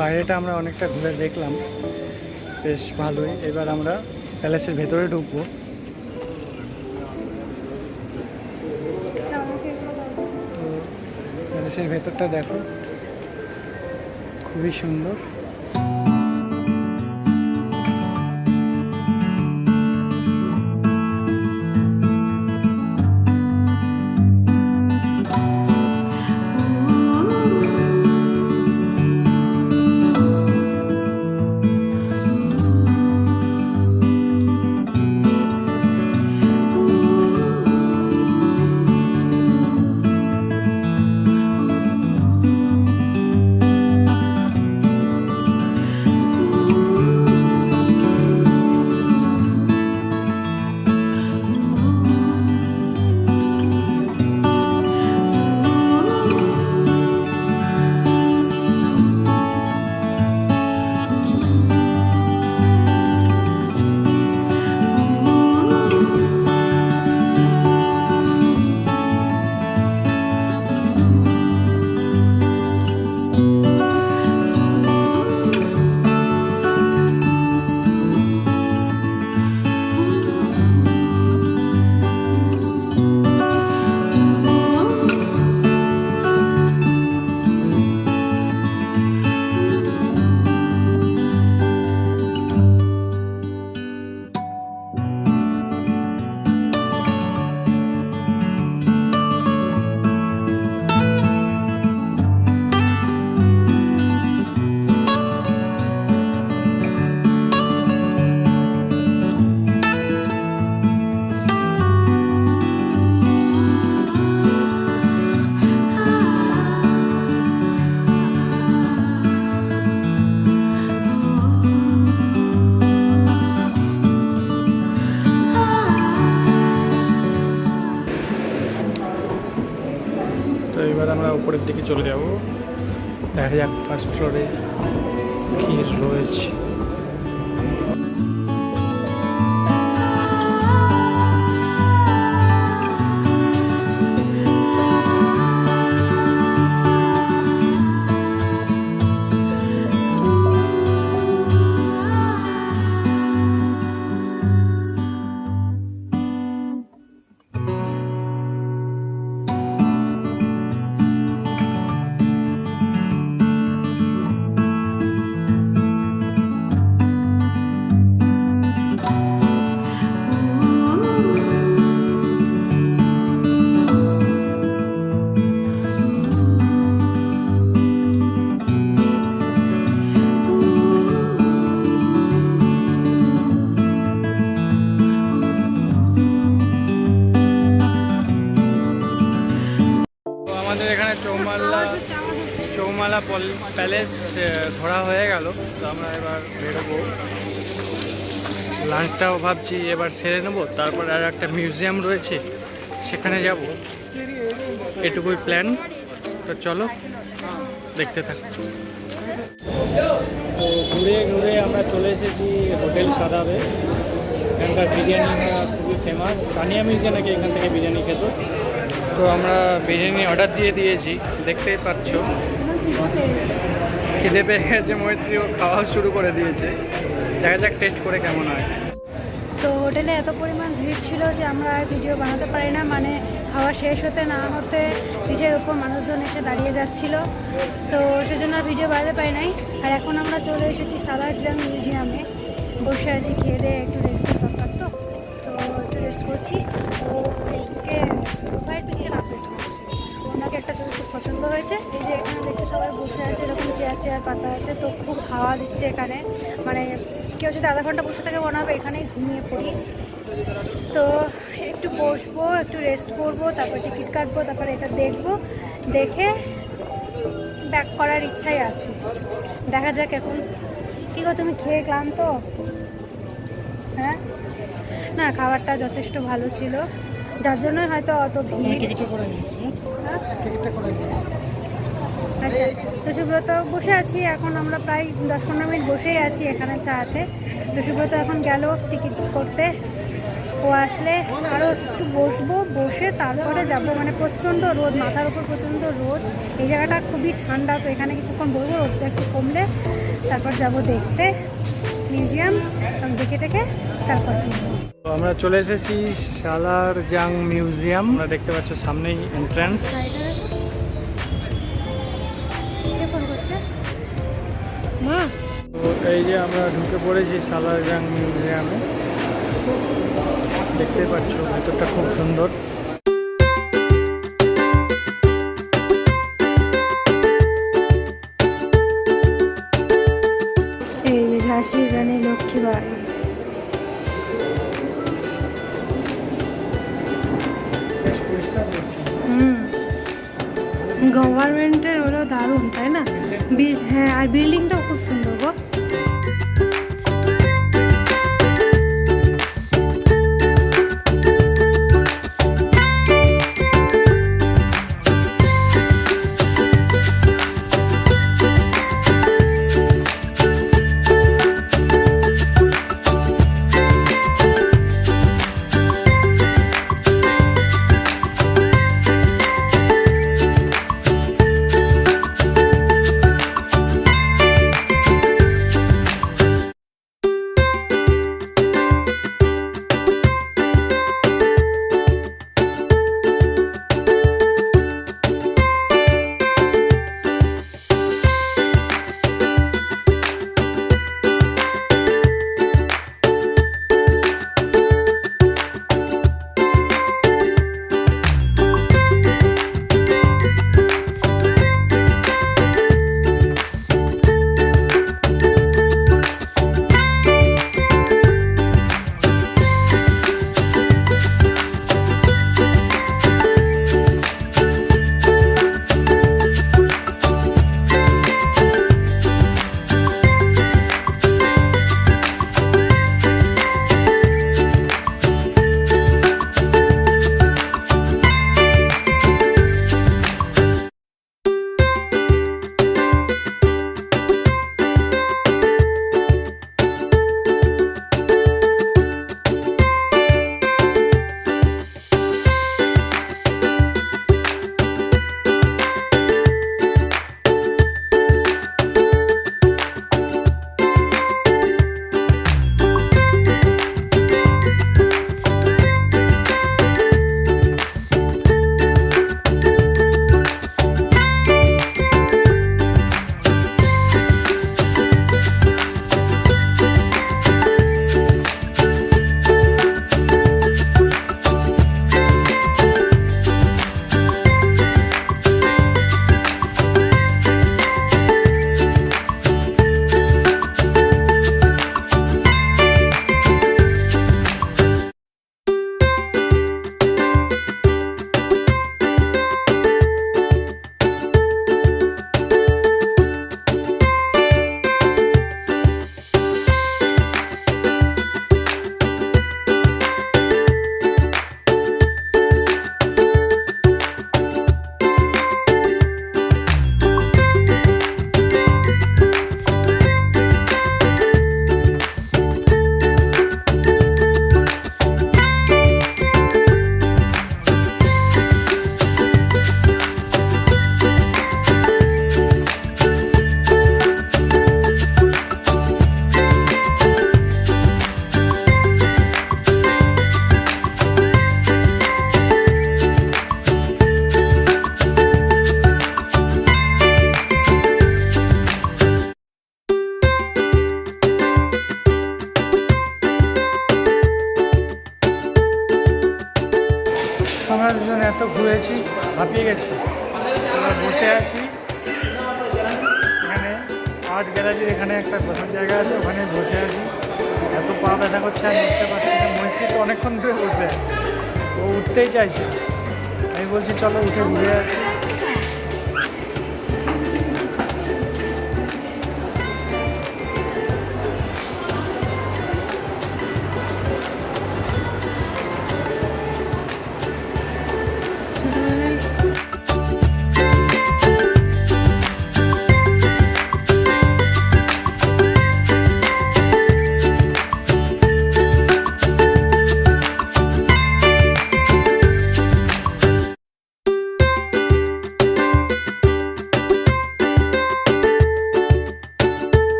বাইরেটা আমরা অনেকটা ঘুরে দেখলাম, বেশ ভালোই। এবার আমরা প্যালেসের ভেতরে ঢুকবো। তো প্যালেসের ভেতরটা দেখো, খুবই সুন্দর। তো এবার আমরা উপরের দিকে চলে যাব, দেখা যাক ফার্স্ট ফ্লোরে কি রয়েছে। আমাদের এখানে চৌমালা প্যালেস ঘোরা হয়ে গেল। তো আমরা এবার বেরোবো, লাঞ্চটাও ভাবছি এবার সেরে নেবো, তারপর আর একটা মিউজিয়াম রয়েছে সেখানে যাব, এটুকুই প্ল্যান। তো চলো দেখতে থাকো। তো ঘুরে ঘুরে আমরা চলে এসেছি হোটেল সাদাবে। এখানকার বিরিয়ানি খুবই ফেমাস, সানিয়া মির্জা নাকি এখান থেকে বিরিয়ানি খেত। তো আমরা বিরিয়ানি অর্ডার দিয়ে দিয়েছি, দেখতেই পাচ্ছ। খিদে পেয়ে গেছে, মৈত্রীও খাওয়া শুরু করে দিয়েছে। দেখা যাক টেস্ট করে কেমন হয়। তো হোটেলে এত পরিমাণ ভিড় ছিল যে আমরা আর ভিডিও বানাতে পারি না, মানে খাওয়া শেষ হতে না হতে পিঠের উপর মানুষজন এসে দাঁড়িয়ে যাচ্ছিল, তো সেজন্য আর ভিডিও বানাতে পারি নাই। আর এখন আমরা চলে এসেছি সালারজং মিউজিয়ামে, বসে আছি, খেয়ে দিয়ে একটু রেস্টের দরকার, তো একটু রেস্ট করছি। তো ফেসবুকে প্রোফাইল পিকচার আপলোড করছে, ওনাকে একটা ছবি খুব পছন্দ হয়েছে। এই যে এখানে দেখতে সবাই বসে আছে, এরকম চেয়ার পাতা আছে, তো খুব হাওয়া দিচ্ছে এখানে, মানে কেউ যদি আধা ঘন্টা বসে থাকে মনে হবে এখানেই ঘুমিয়ে পড়ি। তো একটু বসবো, একটু রেস্ট করবো, তারপর টিকিট কাটবো, তারপরে এটা দেখবো, দেখে ব্যাক করার ইচ্ছাই আছে। দেখা যাক এখন কী গো, তুমি খেয়ে ক্লান্ত? হ্যাঁ, না খাবারটা যথেষ্ট ভালো ছিল, যার জন্যই হয়তো অত ভিড়। আচ্ছা, তো সুব্রত বসে আছি এখন, আমরা প্রায় 10-15 মিনিট বসেই আছি এখানে চাতে। তো সুব্রত এখন গেল টিকিট করতে, ও আসলে আরও একটু বসবো, বসে তারপরে যাব। মানে প্রচণ্ড রোদ, মাথার উপর প্রচণ্ড রোদ। এই জায়গাটা খুবই ঠান্ডা, তো এখানে কিছুক্ষণ বসবো, রোদটা একটু কমলে তারপর যাব দেখতে মিউজিয়াম। দেখে টেকে তারপর ফিরবো। তো আমরা চলে এসেছি সালারজাং মিউজিয়াম। আমরা দেখতে পাচ্ছ সামনেই এন্ট্রান্স। ফোন করছে মা। তো এই যে আমরা ঢুকে পড়েছি সালারজাং মিউজিয়ামে। দেখতে পাচ্ছ ভেতরটা খুব সুন্দর। এই যে ঝাঁসির রানী লক্ষ্মীবাই। গভর্নমেন্টের হলো দারুণ, তাই না? হ্যাঁ, আর বিল্ডিংটাও খুব সুন্দর গো। আমরা দুজন এত ঘুরেছি, হাঁপিয়ে গেছি। আমরা বসে আছি এখানে আর্ট গ্যালারির এখানে একটা বসার জায়গা আছে, ওখানে বসে আছি। এত পা ব্যথা করছে, আমি উঠতে পারছি না। মৈত্রী তো অনেকক্ষণ ধরে বসে আছে, ও উঠতেই চাইছে। আমি বলছি চলো উঠে ঘুরে আসি।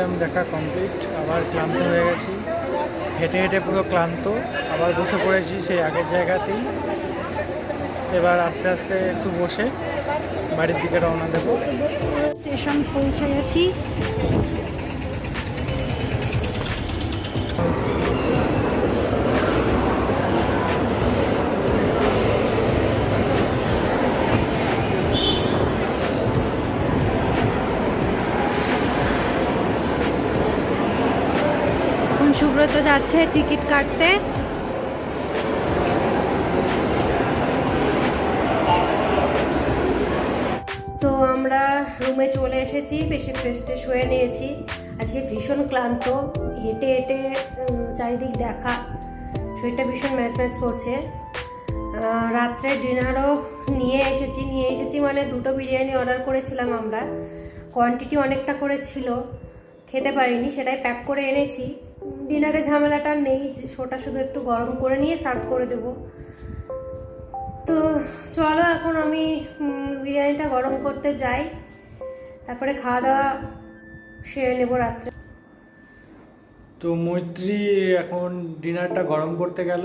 মিউজিয়াম দেখা কমপ্লিট, আবার ক্লান্ত হয়ে গেছি, হেঁটে হেঁটে পুরো ক্লান্ত, আবার বসে পড়েছি সেই আগের জায়গাতেই। এবার আস্তে আস্তে একটু বসে বাড়ির দিকে রওনা দেবো। স্টেশন পৌঁছে গেছি। এখন সুব্রত যাচ্ছে টিকিট কাটতে। তো আমরা রুমে চলে এসেছি, বেশি ফ্রেশ ট্রেশ হয়ে নিয়েছি। আজকে ভীষণ ক্লান্ত, হেঁটে হেঁটে চারিদিক দেখা, শরীরটা ভীষণ ম্যাচ ম্যাচ করছে। রাত্রে ডিনারও নিয়ে এসেছি মানে 2টো বিরিয়ানি অর্ডার করেছিলাম আমরা, কোয়ান্টিটি অনেকটা করে ছিল, খেতে পারিনি, সেটাই প্যাক করে এনেছি। ডিনারে ঝামেলাটা নেই, ওটা শুধু একটু গরম করে নিয়ে সার্ভ করে দেবো। তো চলো এখন আমি বিরিয়ানিটা গরম করতে যাই, তারপরে খাওয়া দাওয়া সেরে নেবো রাত্রে। তো মৈত্রী এখন ডিনারটা গরম করতে গেল।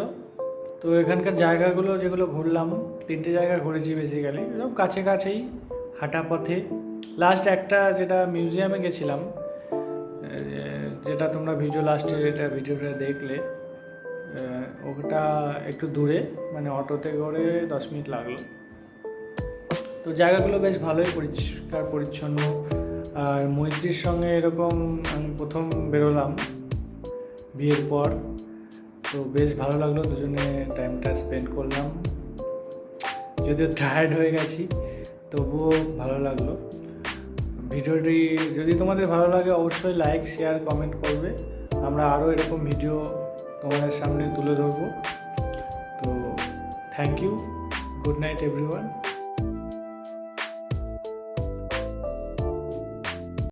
তো এখানকার জায়গাগুলো যেগুলো ঘুরলাম, 3টে জায়গা ঘুরেছি বেসিক্যালি, সব কাছে কাছেই, হাঁটা পথে। লাস্ট একটা যেটা মিউজিয়ামে গেছিলাম, যেটা তোমরা ভিডিওটা দেখলে, ওটা একটু দূরে, মানে অটোতে করে 10 মিনিট লাগলো। তো জায়গাগুলো বেশ ভালোই পরিষ্কার পরিচ্ছন্ন। আর মৈত্রীর সঙ্গে এরকম আমি প্রথম বেরোলাম বিয়ের পর, তো বেশ ভালো লাগলো, দুজনে টাইমটা স্পেন্ড করলাম। যদিও টায়ার্ড হয়ে গেছি, তবুও ভালো লাগলো। ভিডিওটি যদি তোমাদের ভালো লাগে অবশ্যই লাইক, শেয়ার, কমেন্ট করবে। আমরা আরও এরকম ভিডিও তোমাদের সামনে তুলে ধরবো। তো thank you, good night everyone.